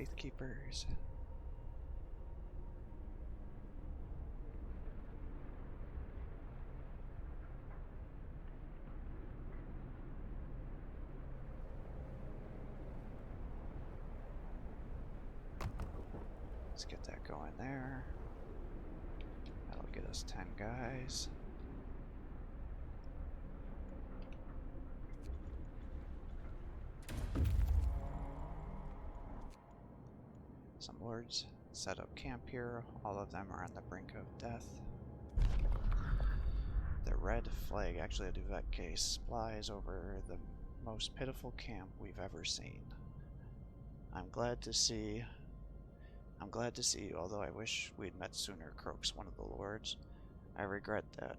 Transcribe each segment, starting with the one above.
Faith Keepers. Let's get that going there. That'll get us 10 guys. Some lords set up camp here. All of them are on the brink of death. The red flag, actually a duvet case, flies over the most pitiful camp we've ever seen. I'm glad to see you, although I wish we'd met sooner, croaks one of the lords. I regret that.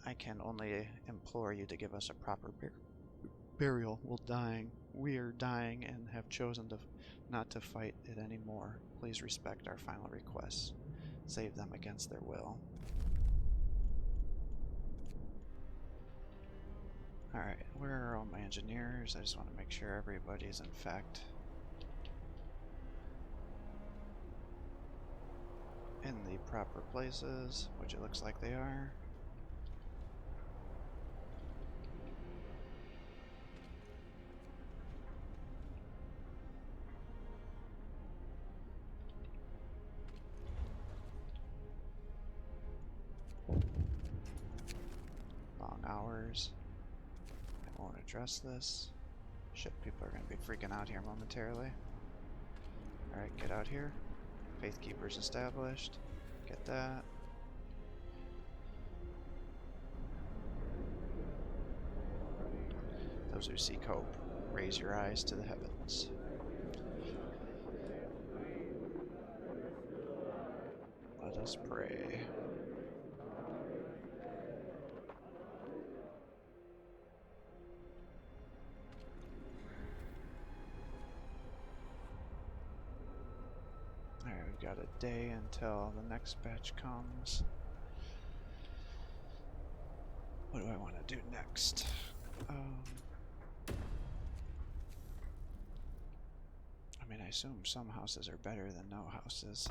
I can only implore you to give us a proper burial. We are dying and have chosen not to fight it anymore. Please respect our final requests. Save them against their will. Alright, where are all my engineers? I just want to make sure everybody's in fact in the proper places, which it looks like they are. Long hours. I won't address this. Shit, people are going to be freaking out here momentarily. Alright, get out here. Faith Keepers established. Get that. Those who seek hope, raise your eyes to the heavens. Let us pray. Alright, we've got a day until the next batch comes. What do I want to do next? I mean, I assume some houses are better than no houses.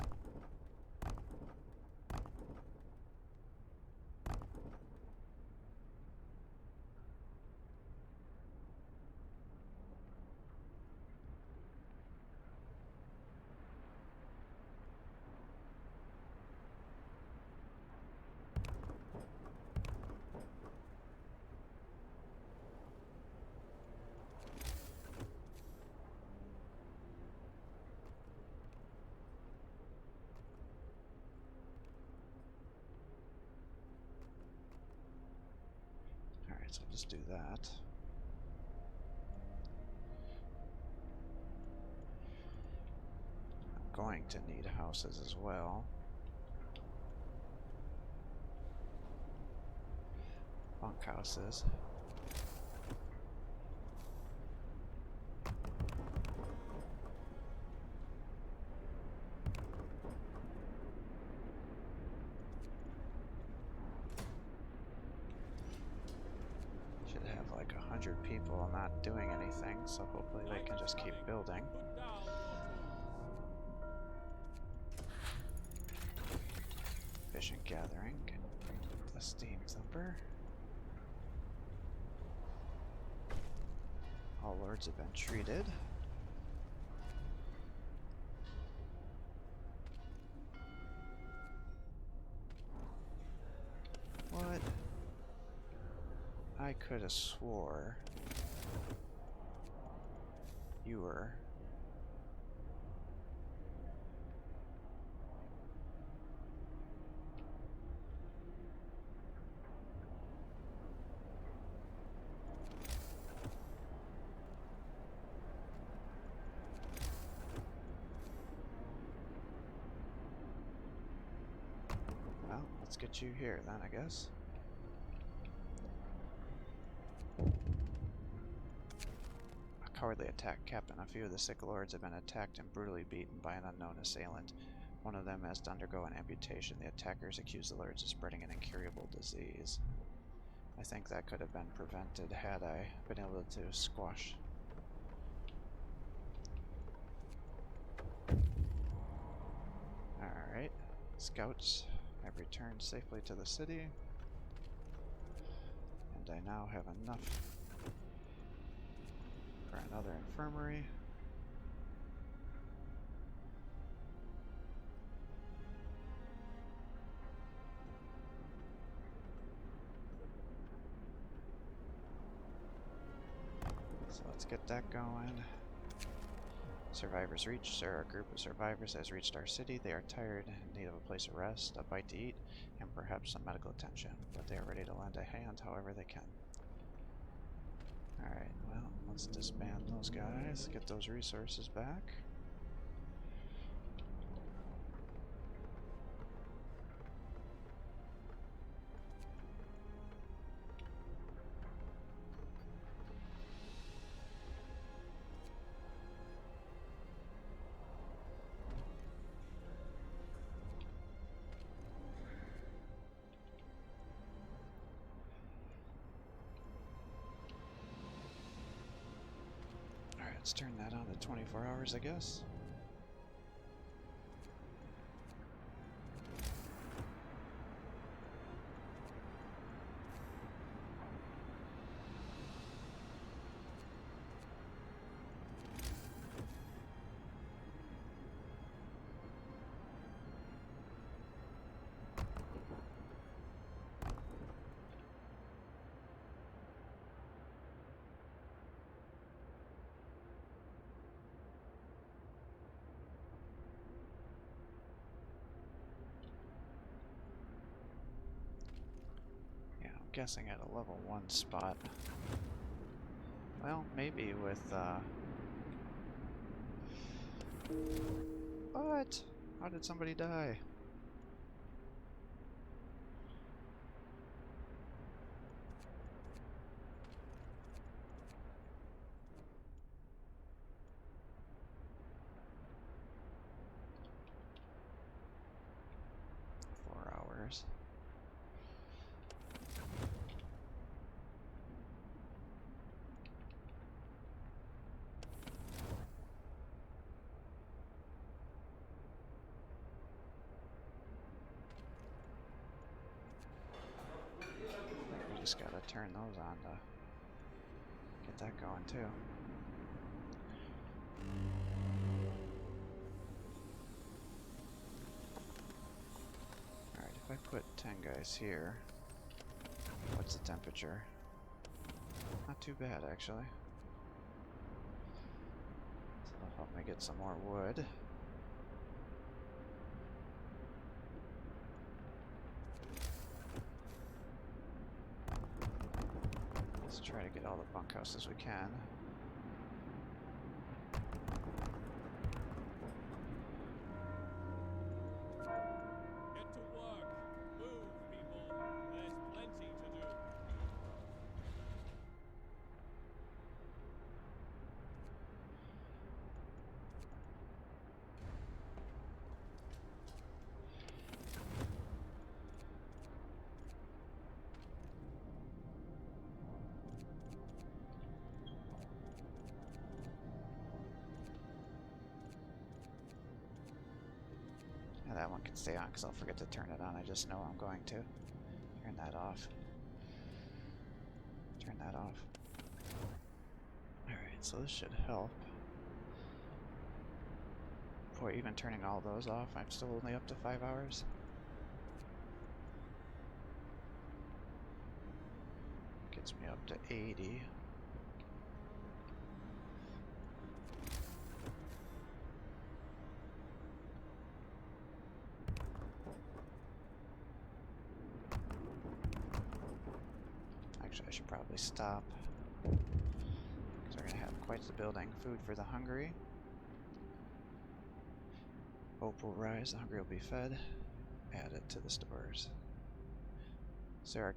Alright, so I'll just do that. I'm going to need houses as well. Bunkhouses. Should have like 100 people not doing anything, so hopefully they can just keep building. Efficient gathering. The steam thumper. All lords have been treated. What? I could have swore you were... Well, let's get you here then, I guess. A cowardly attack, Captain. A few of the sick lords have been attacked and brutally beaten by an unknown assailant. One of them has to undergo an amputation. The attackers accuse the lords of spreading an incurable disease. I think that could have been prevented had I been able to squash. Alright, scouts have returned safely to the city, and I now have enough for another infirmary. So let's get that going. Survivors reached. Sir, a group of survivors has reached our city. They are tired, in need of a place to rest, a bite to eat, and perhaps some medical attention. But they are ready to lend a hand however they can. Alright, well, let's disband those guys, get those resources back. Let's turn that on to 24 hours, I guess. Guessing at a level 1 spot. Well, maybe with, What? How did somebody die? $4 hours. We just gotta turn those on to get that going too. Alright, if I put 10 guys here, what's the temperature? Not too bad, actually. So that'll help me get some more wood. Let's try to get all the bunkhouses we can. That one can stay on because I'll forget to turn it on. I just know I'm going to. Turn that off. Turn that off. Alright, so this should help. Before even turning all those off, I'm still only up to 5 hours. Gets me up to 80. Actually, I should probably stop, because we're going to have quite the building. Food for the hungry. Hope will rise, the hungry will be fed. Add it to the stores. So our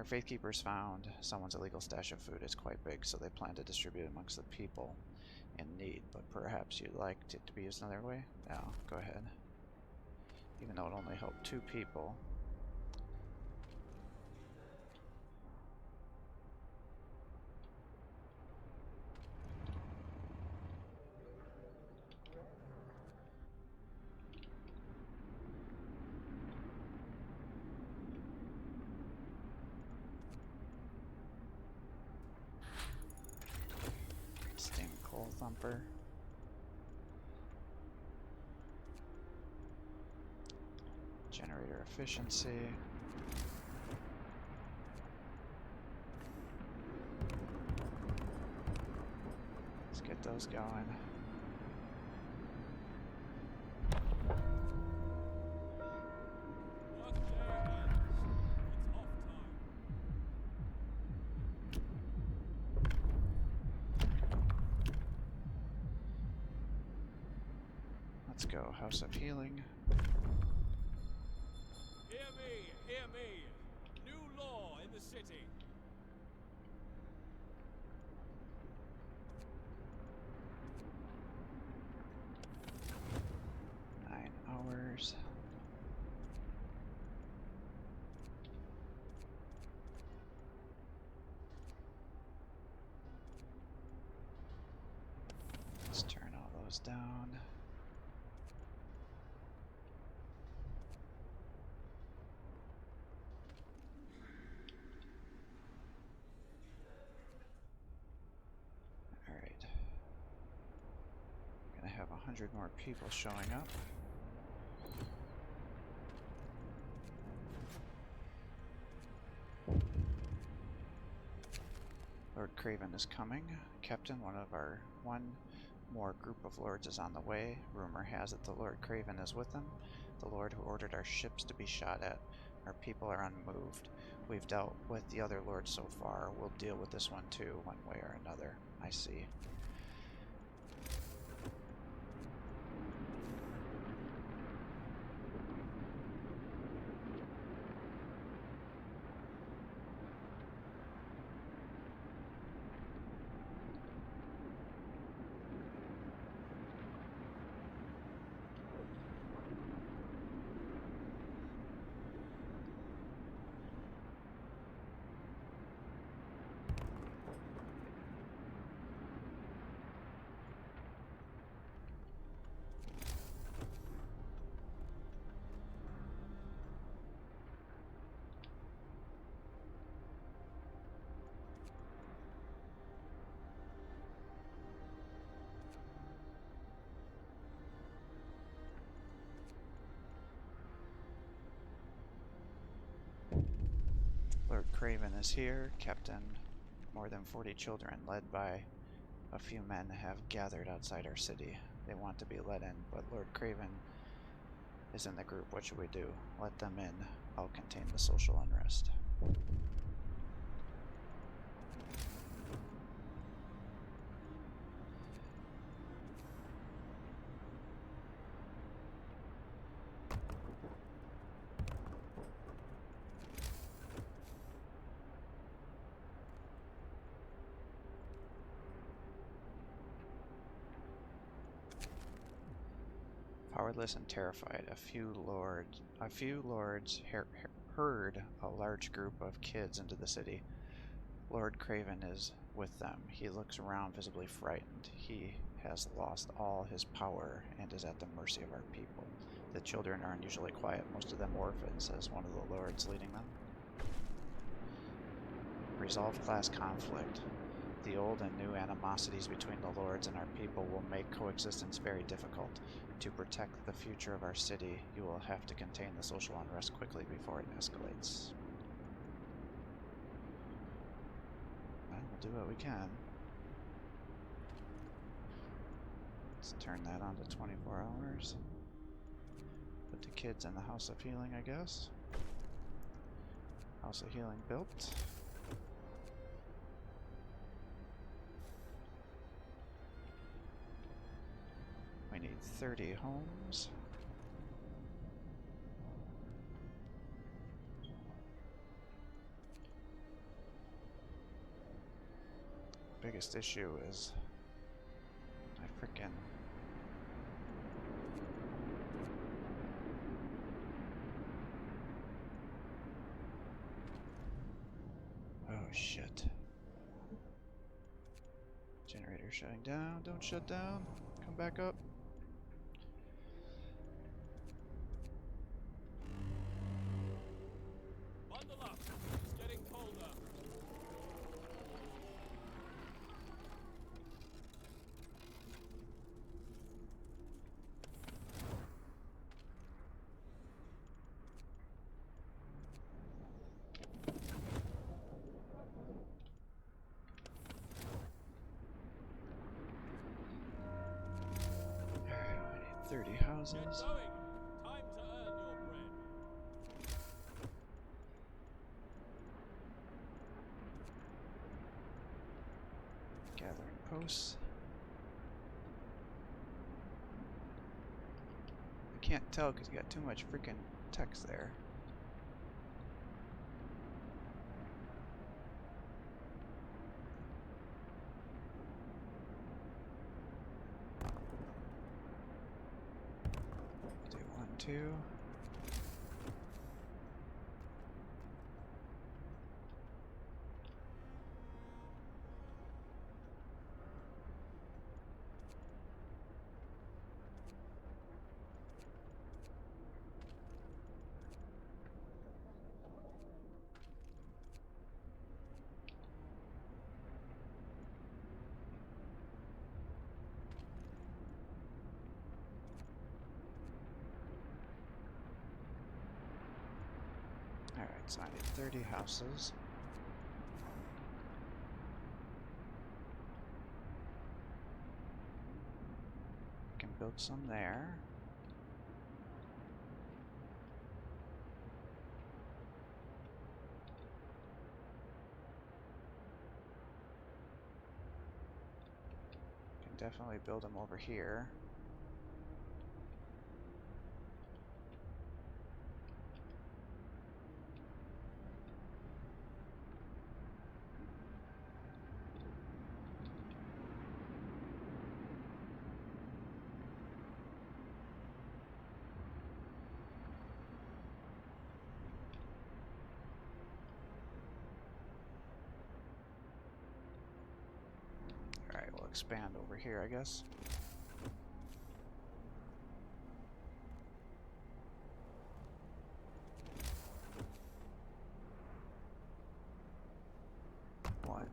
faith keepers found someone's illegal stash of food. It's quite big, so they plan to distribute it amongst the people in need. But perhaps you'd like it to be used another way? No, go ahead. Even though it only helped 2 people. thumper. Generator efficiency. Let's get those going. Let's go, House of Healing. Hear me! New law in the city. 9 hours. Let's turn all those down. Alright. Gonna have 100 more people showing up. Lord Craven is coming. Captain, one more group of lords is on the way. Rumor has it the Lord Craven is with them, the lord who ordered our ships to be shot at. Our people are unmoved. We've dealt with the other lords so far. We'll deal with this one too, one way or another. I see. Lord Craven is here. Captain, more than 40 children, led by a few men, have gathered outside our city. They want to be let in, but Lord Craven is in the group. What should we do? Let them in. I'll contain the social unrest. Powerless and terrified, a few lords herd a large group of kids into the city. Lord Craven is with them. He looks around visibly frightened. He has lost all his power and is at the mercy of our people. The children are unusually quiet, most of them orphans, says one of the lords leading them. Resolve class conflict. The old and new animosities between the lords and our people will make coexistence very difficult. To protect the future of our city, you will have to contain the social unrest quickly before it escalates. Well, we'll do what we can. Let's turn that on to 24 hours. Put the kids in the House of Healing, I guess. House of Healing built. We need 30 homes. Biggest issue is I frickin' oh shit. Generator shutting down. Don't shut down. Come back up. Bundle up. It's getting colder. houses. going. Time to earn your bread. Gathering posts. I can't tell because you got too much freaking text there. Do 1, 2. Alright, so I need 30 houses. Can build some there. Can definitely build them over here. Alright, we'll expand over here, I guess. One,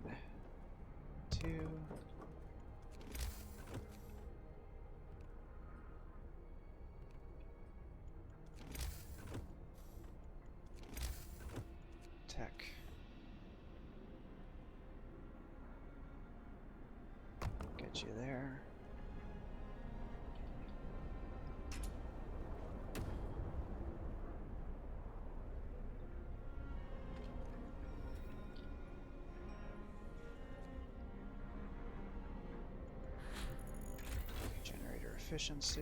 two. Tech. Get you there. Generator efficiency.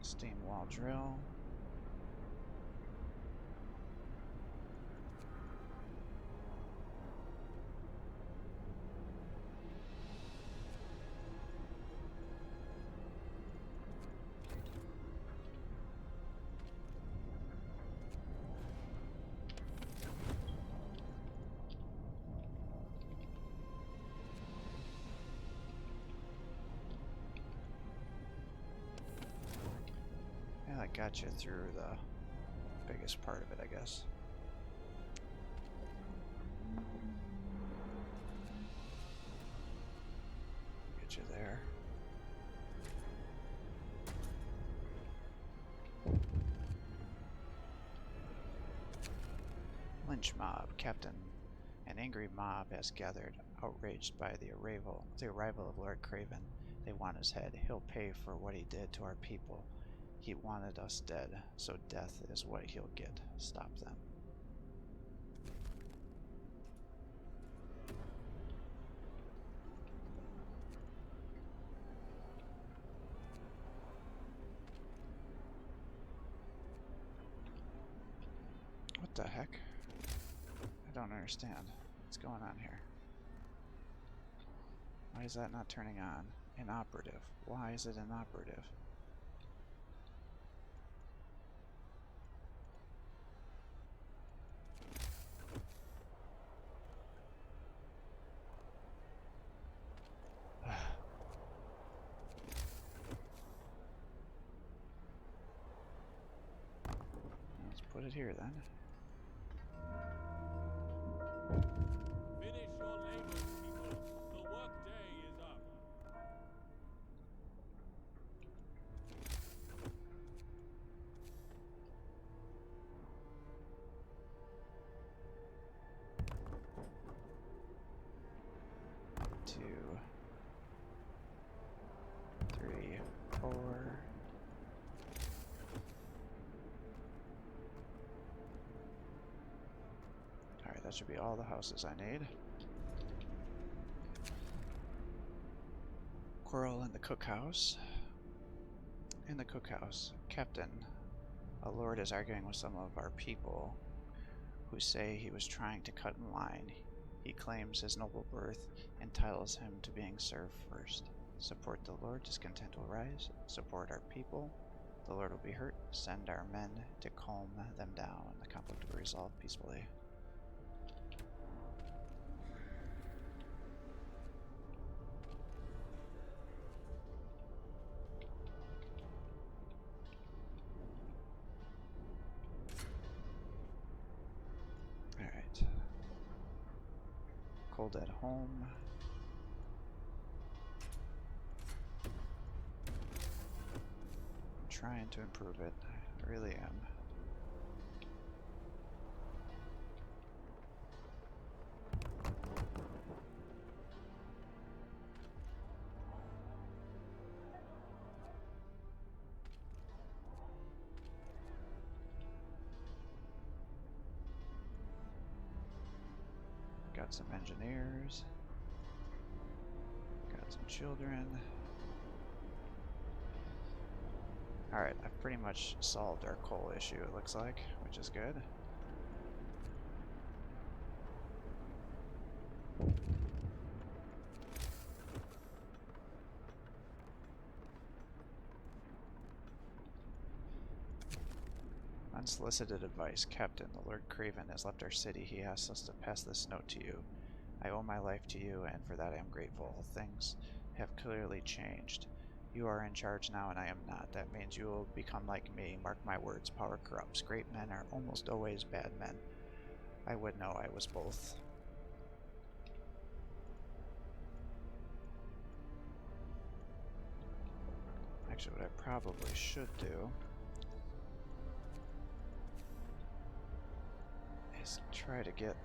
Steam wall drill. Yeah, that got you through the biggest part of it, I guess. Get you there. Lynch mob. Captain. An angry mob has gathered, outraged by the arrival of Lord Craven. They want his head. He'll pay for what he did to our people. He wanted us dead, so death is what he'll get. Stop them. What the heck? I don't understand. What's going on here? Why is that not turning on? Inoperative. Why is it inoperative? Let's put it here then. Finish your labors, people. The workday is up. That should be all the houses I need. Quarrel in the cookhouse. In the cookhouse, Captain, a lord is arguing with some of our people who say he was trying to cut in line. He claims his noble birth entitles him to being served first. Support the Lord, discontent will rise. Support our people, the Lord will be hurt. Send our men to calm them down. The conflict will resolve peacefully. Alright. Cold at home. I'm trying to improve it. I really am. Got some engineers. Got some children. Alright, I've pretty much solved our coal issue, it looks like, which is good. Unsolicited advice. Captain, the Lord Craven has left our city. He asks us to pass this note to you. I owe my life to you, and for that I am grateful. Things have clearly changed. You are in charge now, and I am not. That means you will become like me. Mark my words, power corrupts. Great men are almost always bad men. I would know I was both. Actually, what I probably should do is try to get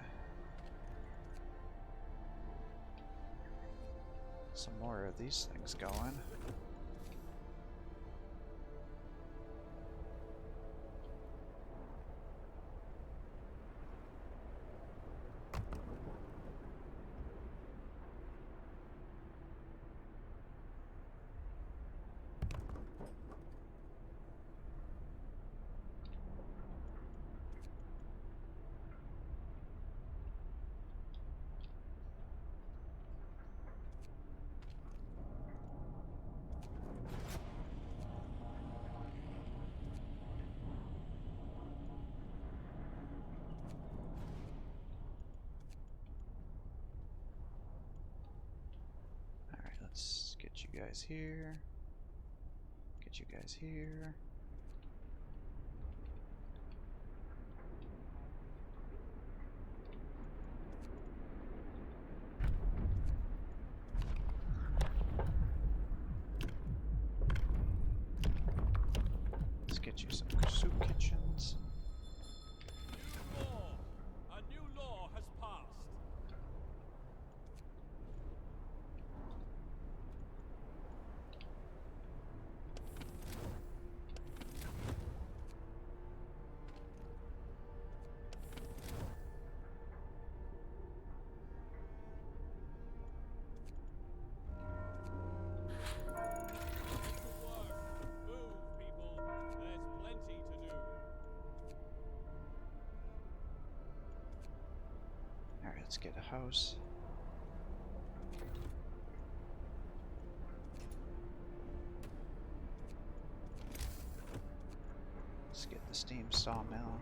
some more of these things going. Let's get you guys here. Get you guys here. Let's get you some soup kitchens. New law! A new law has passed. Let's get a house. Let's get the steam sawmill.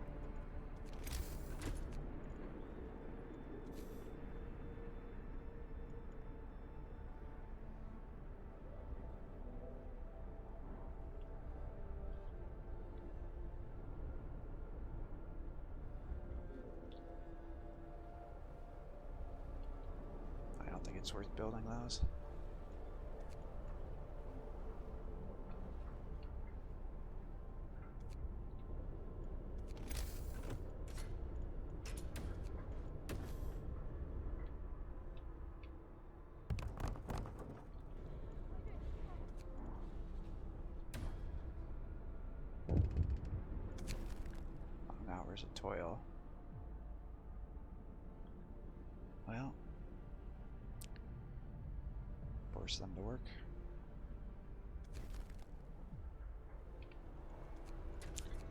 I don't think it's worth building those. Long hours of toil. force them to work.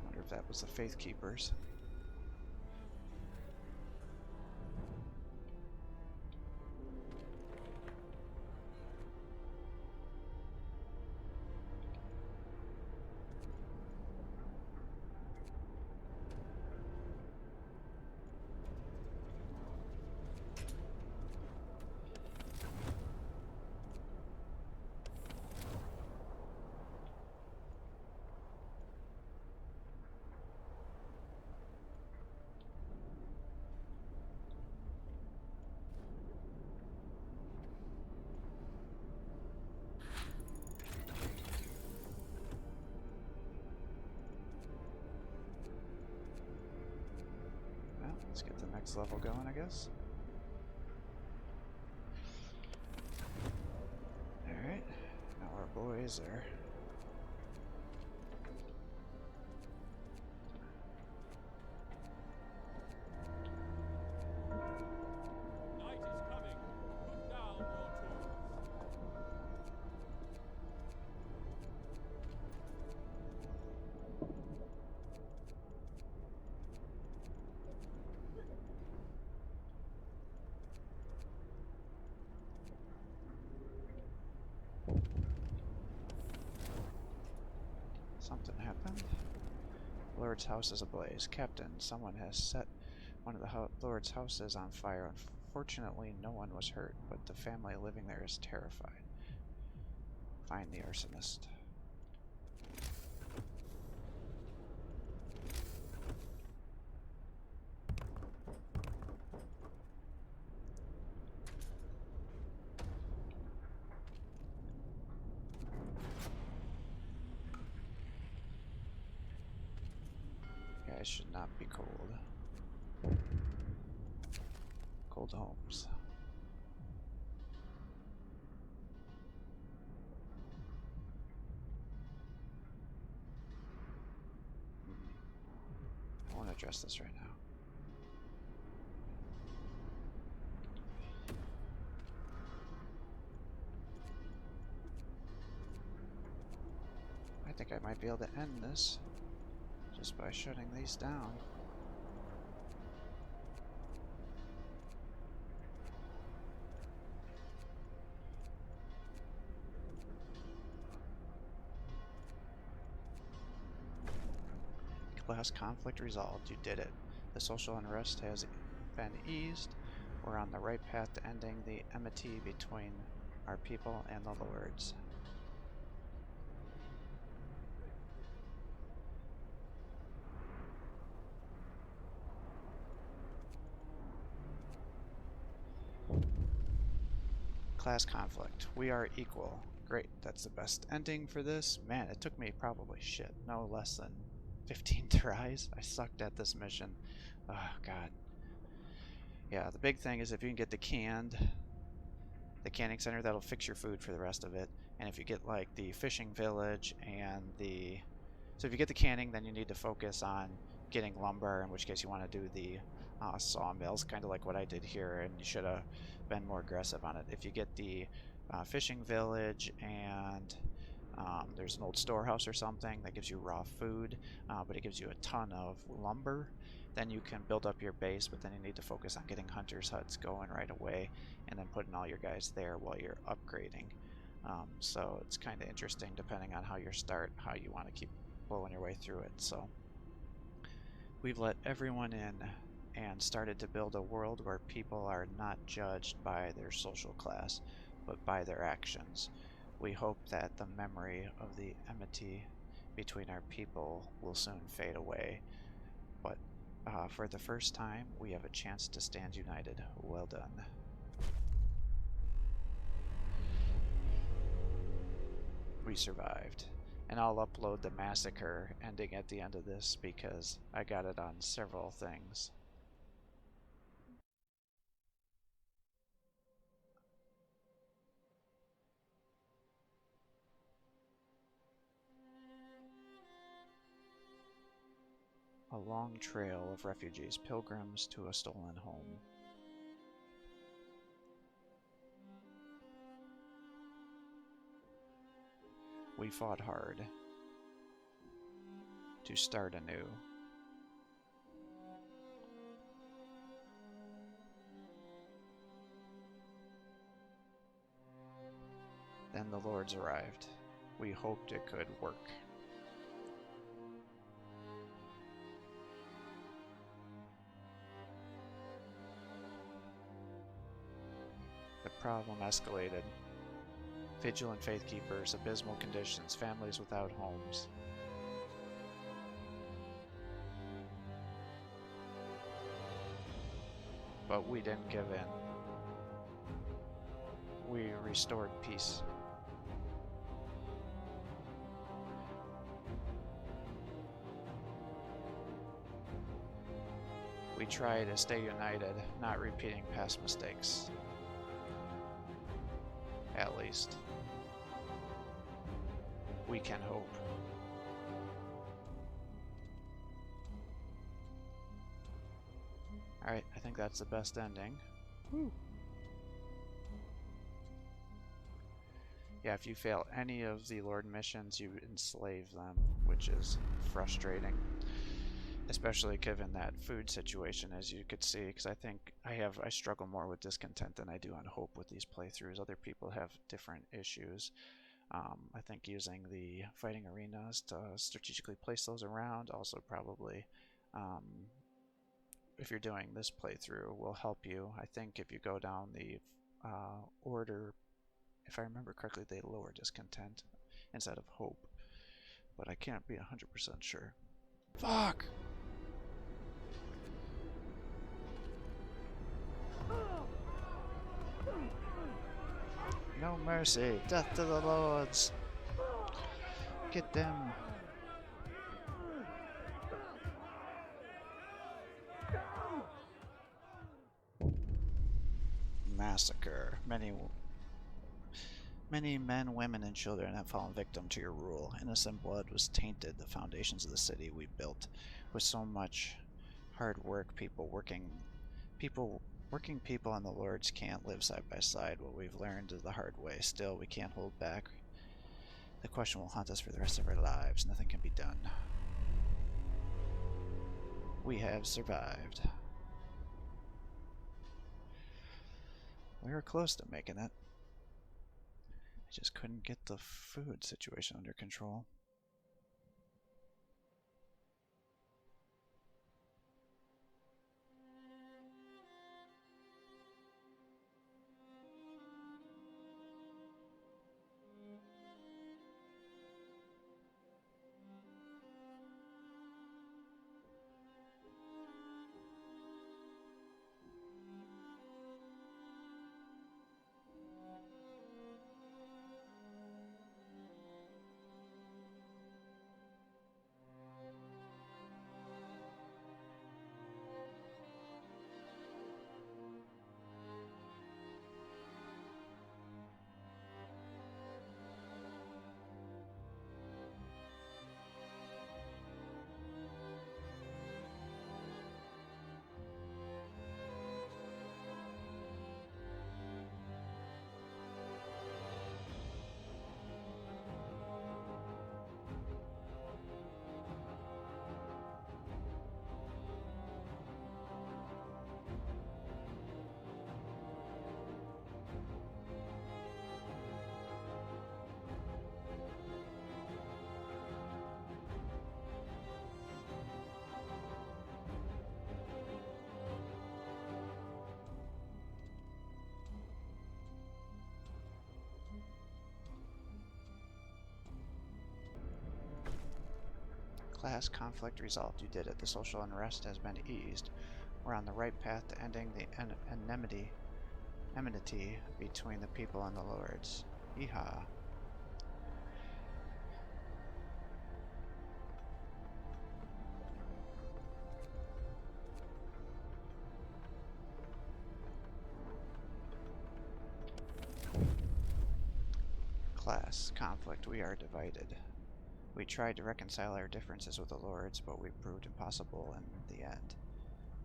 Wonder if that was the Faith Keepers. Let's get the next level going, I guess. Alright, now our boys are... Night is coming. Put down your tools. Something happened. Lord's house is ablaze. Captain, someone has set one of the Lord's houses on fire. Unfortunately, no one was hurt, but the family living there is terrified. Find the arsonist. Guys should not be cold. Cold homes. I want to address this right now. I think I might be able to end this just by shutting these down. Class conflict resolved. You did it. The social unrest has been eased. We're on the right path to ending the enmity between our people and the Lords. Class conflict. We are equal. Great, that's the best ending for this. Man, it took me probably no less than 15 tries. I sucked at this mission. Oh god. Yeah, the big thing is if you can get the canning center, that'll fix your food for the rest of it. And if you get like the fishing village and the... So if you get the canning, then you need to focus on getting lumber, in which case you want to do the sawmills, kind of like what I did here, and you should have been more aggressive on it. If you get the fishing village and there's an old storehouse or something that gives you raw food, but it gives you a ton of lumber, then you can build up your base, but then you need to focus on getting hunters' huts going right away and then putting all your guys there while you're upgrading. So it's kind of interesting depending on how you start, how you want to keep blowing your way through it. So we've let everyone in and started to build a world where people are not judged by their social class, but by their actions. We hope that the memory of the enmity between our people will soon fade away, but for the first time, we have a chance to stand united. Well done. We survived. And I'll upload the massacre ending at the end of this because I got it on several things. A long trail of refugees, pilgrims to a stolen home. We fought hard to start anew. Then the Lords arrived. We hoped it could work. The problem escalated. Vigilant faithkeepers, abysmal conditions, families without homes. But we didn't give in. We restored peace. We try to stay united, not repeating past mistakes. At least. We can hope. Alright, I think that's the best ending. Woo. Yeah, if you fail any of the Lord missions, you enslave them, which is frustrating. Especially given that food situation, as you could see, because I think I struggle more with discontent than I do on hope with these playthroughs. Other people have different issues. I think using the fighting arenas to strategically place those around also probably, if you're doing this playthrough, will help you. I think if you go down the order, if I remember correctly, they lower discontent instead of hope, but I can't be 100% sure. Fuck! No mercy! Death to the Lords! Get them! Massacre. Many men, women, and children have fallen victim to your rule. Innocent blood was tainted the foundations of the city we built. With so much hard work, working people and the Lords can't live side by side. What we've learned is the hard way. Still, we can't hold back. The question will haunt us for the rest of our lives. Nothing can be done. We have survived. We were close to making it. I just couldn't get the food situation under control. Class conflict resolved. You did it. The social unrest has been eased. We're on the right path to ending the enmity between the people and the Lords. Yeehaw. Class conflict. We are divided. We tried to reconcile our differences with the Lords, but we proved impossible in the end.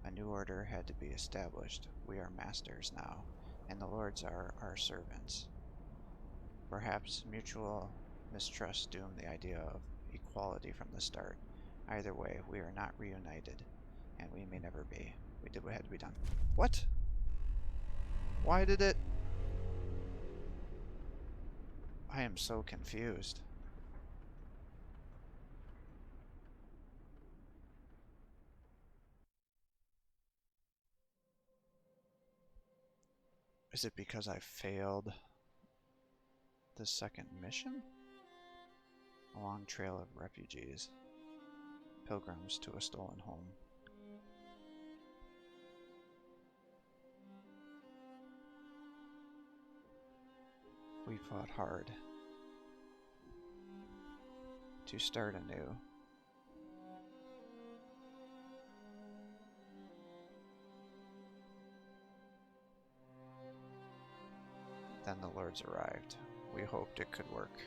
A new order had to be established. We are masters now, and the Lords are our servants. Perhaps mutual Mistrust doomed the idea of equality from the start. Either way, we are not reunited, and we may never be. We did what had to be done. What? Why did it... I am so confused. Is it because I failed the second mission? A long trail of refugees. Pilgrims to a stolen home. We fought hard to start anew. Then the Lords arrived. We hoped it could work.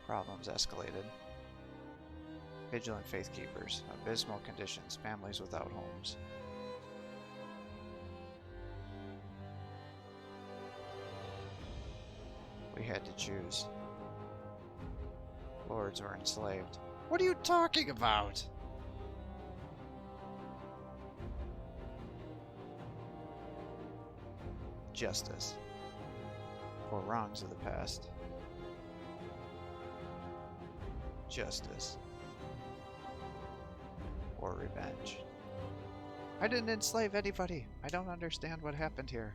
Problems escalated. Vigilant faith keepers, abysmal conditions, families without homes. We had to choose. Lords were enslaved. What are you talking about? Justice. For wrongs of the past. Justice. Or revenge. I didn't enslave anybody. I don't understand what happened here.